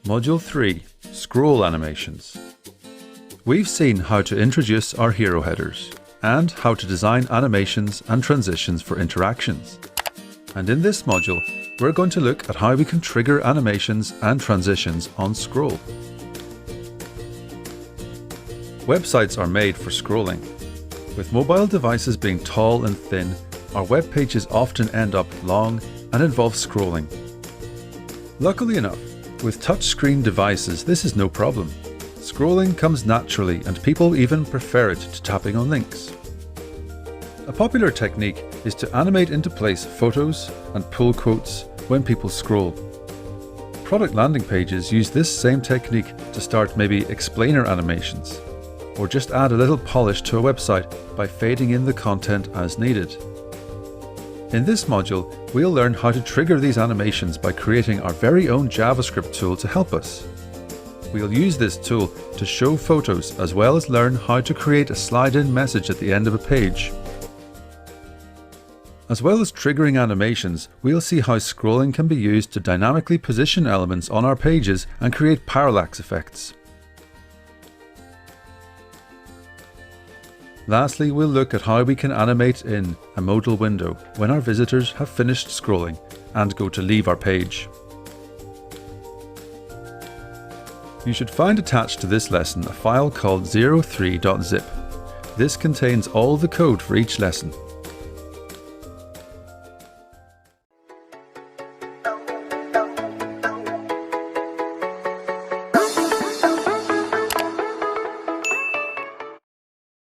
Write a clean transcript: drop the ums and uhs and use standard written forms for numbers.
Module 3. Scroll Animations. We've seen how to introduce our hero headers and how to design animations and transitions for interactions. And in this module, we're going to look at how we can trigger animations and transitions on scroll. Websites are made for scrolling. With mobile devices being tall and thin, our web pages often end up long and involve scrolling. Luckily enough, with touchscreen devices, this is no problem. Scrolling comes naturally and people even prefer it to tapping on links. A popular technique is to animate into place photos and pull quotes when people scroll. Product landing pages use this same technique to start maybe explainer animations, or just add a little polish to a website by fading in the content as needed. In this module, we'll learn how to trigger these animations by creating our very own JavaScript tool to help us. We'll use this tool to show photos as well as learn how to create a slide-in message at the end of a page. As well as triggering animations, we'll see how scrolling can be used to dynamically position elements on our pages and create parallax effects. Lastly, we'll look at how we can animate in a modal window when our visitors have finished scrolling and go to leave our page. You should find attached to this lesson a file called 03.zip. This contains all the code for each lesson.